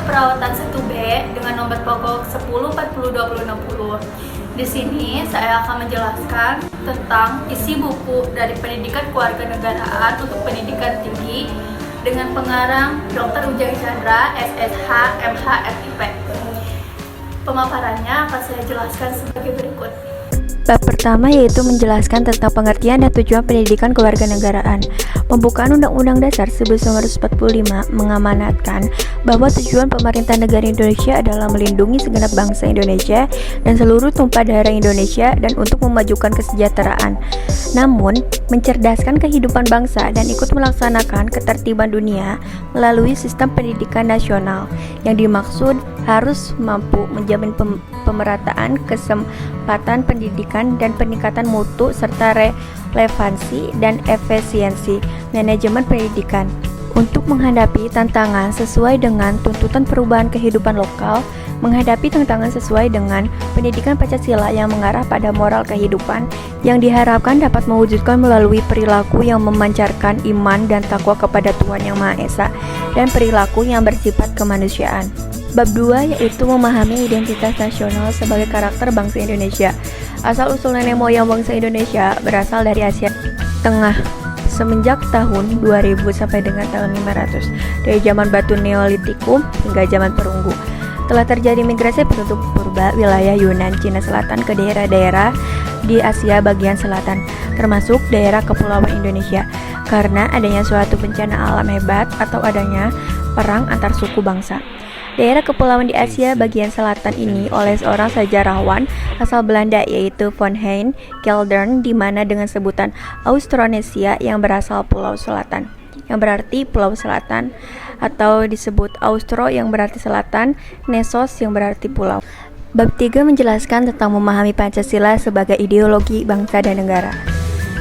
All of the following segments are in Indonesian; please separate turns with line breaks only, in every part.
Keperawatan 1B dengan nomor pokok 10402060. Di sini saya akan menjelaskan tentang isi buku dari Pendidikan Kewarganegaraan untuk Pendidikan Tinggi dengan pengarang Dr. Ujang Chandra, SSH, MH, FIP. Pemaparannya akan saya jelaskan sebagai berikut.
Bab pertama yaitu menjelaskan tentang pengertian dan tujuan pendidikan kewarganegaraan. Pembukaan Undang-Undang Dasar 1945 mengamanatkan bahwa tujuan pemerintah negara Indonesia adalah melindungi segenap bangsa Indonesia dan seluruh tumpah darah Indonesia dan untuk memajukan kesejahteraan. Namun, mencerdaskan kehidupan bangsa dan ikut melaksanakan ketertiban dunia melalui sistem pendidikan nasional yang dimaksud harus mampu menjamin pemerataan kesempatan pendidikan dan peningkatan mutu serta relevansi dan efisiensi manajemen pendidikan untuk menghadapi tantangan sesuai dengan tuntutan perubahan kehidupan lokal, menghadapi tantangan sesuai dengan pendidikan Pancasila yang mengarah pada moral kehidupan yang diharapkan dapat mewujudkan melalui perilaku yang memancarkan iman dan takwa kepada Tuhan Yang Maha Esa dan perilaku yang bersifat kemanusiaan. Bab 2 yaitu memahami identitas nasional sebagai karakter bangsa Indonesia. Asal-usul nenek moyang bangsa Indonesia berasal dari Asia Tengah semenjak tahun 2000 sampai dengan tahun 500. Dari zaman batu Neolitikum hingga zaman perunggu telah terjadi migrasi penduduk purba wilayah Yunan, Cina Selatan ke daerah-daerah di Asia bagian selatan, termasuk daerah kepulauan Indonesia, karena adanya suatu bencana alam hebat atau adanya perang antar suku bangsa. Daerah kepulauan di Asia bagian selatan ini oleh seorang sejarawan asal Belanda yaitu Von Hein Geldern, di mana dengan sebutan Austronesia yang berasal Pulau Selatan, yang berarti Pulau Selatan, atau disebut Austro yang berarti selatan, Nesos yang berarti pulau. Bab 3 menjelaskan tentang memahami Pancasila sebagai ideologi bangsa dan negara.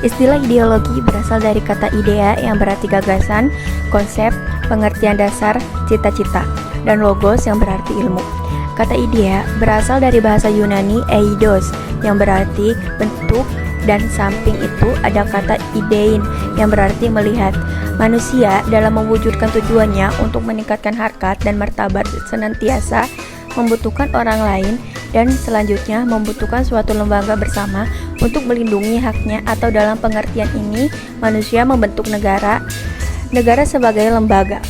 Istilah ideologi berasal dari kata idea yang berarti gagasan, konsep, pengertian dasar, cita-cita, dan logos yang berarti ilmu. Kata idea berasal dari bahasa Yunani eidos yang berarti bentuk, dan samping itu ada kata idein yang berarti melihat. Manusia dalam mewujudkan tujuannya untuk meningkatkan harkat dan martabat senantiasa membutuhkan orang lain dan selanjutnya membutuhkan suatu lembaga bersama untuk melindungi haknya, atau dalam pengertian ini manusia membentuk negara sebagai lembaga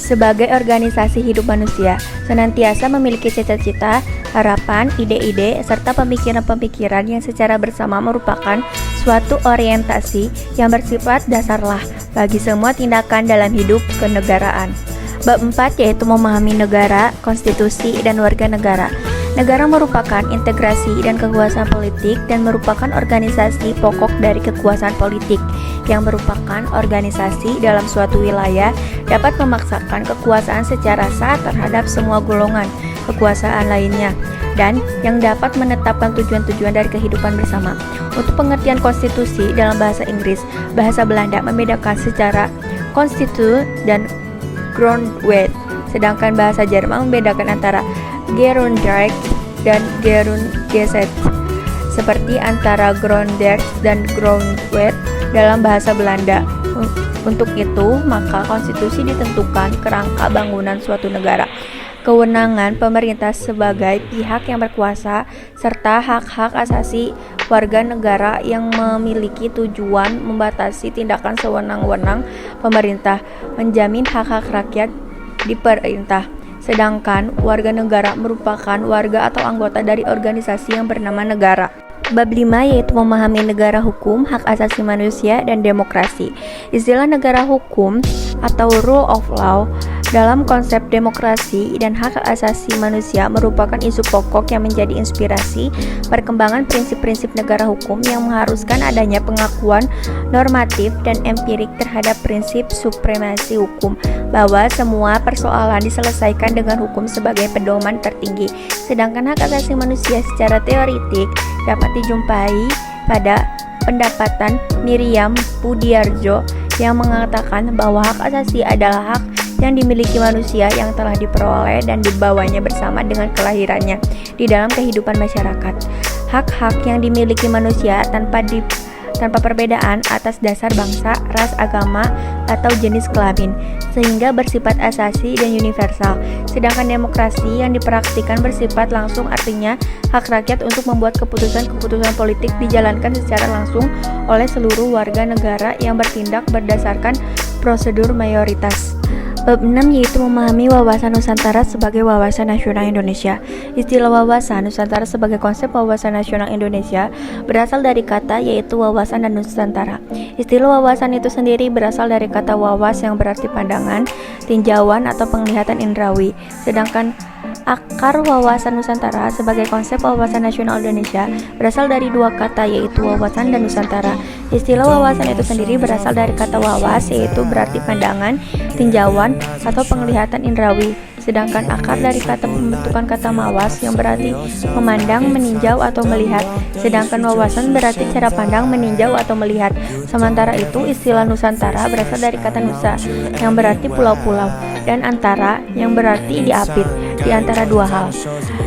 sebagai organisasi hidup manusia, senantiasa memiliki cita-cita, harapan, ide-ide, serta pemikiran-pemikiran yang secara bersama merupakan suatu orientasi yang bersifat dasarlah bagi semua tindakan dalam hidup kenegaraan. Bab 4 yaitu memahami negara, konstitusi, dan warga negara. Negara merupakan integrasi dan kekuasaan politik dan merupakan organisasi pokok dari kekuasaan politik yang merupakan organisasi dalam suatu wilayah dapat memaksakan kekuasaan secara sah terhadap semua golongan kekuasaan lainnya dan yang dapat menetapkan tujuan-tujuan dari kehidupan bersama. Untuk pengertian konstitusi dalam bahasa Inggris, bahasa Belanda membedakan secara konstitu dan grondwet, sedangkan bahasa Jerman membedakan antara Grundrecht dan Grundgesetz, seperti antara Grundrecht dan Grundwet dalam bahasa Belanda. Untuk itu, maka konstitusi ditentukan kerangka bangunan suatu negara, kewenangan pemerintah sebagai pihak yang berkuasa, serta hak-hak asasi warga negara yang memiliki tujuan membatasi tindakan sewenang-wenang pemerintah, menjamin hak-hak rakyat diperintah. Sedangkan warga negara merupakan warga atau anggota dari organisasi yang bernama negara. Bab 5 yaitu memahami negara hukum, hak asasi manusia, dan demokrasi. Istilah negara hukum atau rule of law dalam konsep demokrasi dan hak asasi manusia merupakan isu pokok yang menjadi inspirasi perkembangan prinsip-prinsip negara hukum yang mengharuskan adanya pengakuan normatif dan empirik terhadap prinsip supremasi hukum, bahwa semua persoalan diselesaikan dengan hukum sebagai pedoman tertinggi. Sedangkan hak asasi manusia secara teoritik dapat dijumpai pada pendapatan Miriam Budiarjo yang mengatakan bahwa hak asasi adalah hak yang dimiliki manusia yang telah diperoleh dan dibawanya bersama dengan kelahirannya di dalam kehidupan masyarakat. Hak-hak yang dimiliki manusia tanpa tanpa perbedaan atas dasar bangsa, ras, agama, atau jenis kelamin, sehingga bersifat asasi dan universal. Sedangkan demokrasi yang dipraktikkan bersifat langsung, artinya hak rakyat untuk membuat keputusan-keputusan politik dijalankan secara langsung oleh seluruh warga negara yang bertindak berdasarkan prosedur mayoritas. Bab 6 yaitu memahami wawasan Nusantara sebagai wawasan nasional Indonesia. Istilah wawasan Nusantara sebagai konsep wawasan nasional Indonesia berasal dari kata yaitu wawasan dan Nusantara. Istilah wawasan itu sendiri berasal dari kata wawas yang berarti pandangan, tinjauan atau penglihatan indrawi. Sedangkan akar wawasan Nusantara sebagai konsep wawasan nasional Indonesia berasal dari dua kata yaitu wawasan dan Nusantara. Istilah wawasan itu sendiri berasal dari kata wawas yaitu berarti pandangan, tinjauan, atau penglihatan indrawi. Sedangkan akar dari kata pembentukan kata mawas yang berarti memandang, meninjau, atau melihat. Sedangkan wawasan berarti cara pandang, meninjau, atau melihat. Sementara itu istilah Nusantara berasal dari kata nusa yang berarti pulau-pulau dan antara yang berarti diapit di antara dua hal.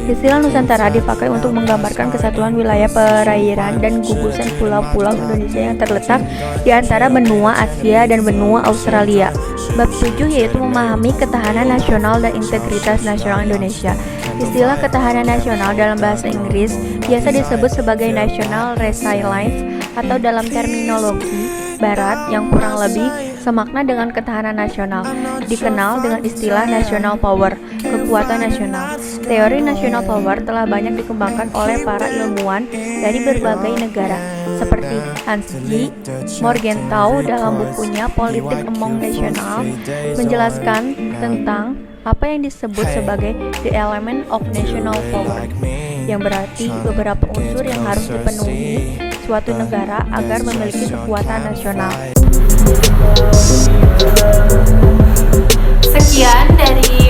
Istilah Nusantara dipakai untuk menggambarkan kesatuan wilayah perairan dan gugusan pulau-pulau Indonesia yang terletak di antara benua Asia dan benua Australia. Bab 7 yaitu memahami ketahanan nasional dan integritas nasional Indonesia. Istilah ketahanan nasional dalam bahasa Inggris biasa disebut sebagai national resilience atau dalam terminologi barat yang kurang lebih semakna dengan ketahanan nasional, dikenal dengan istilah national power, kekuatan nasional. Teori national power telah banyak dikembangkan oleh para ilmuwan dari berbagai negara, seperti Hans G. Morgenthau dalam bukunya Politik Among Nations menjelaskan tentang apa yang disebut sebagai the element of national power, yang berarti beberapa unsur yang harus dipenuhi suatu negara agar memiliki kekuatan nasional.
Sekian dari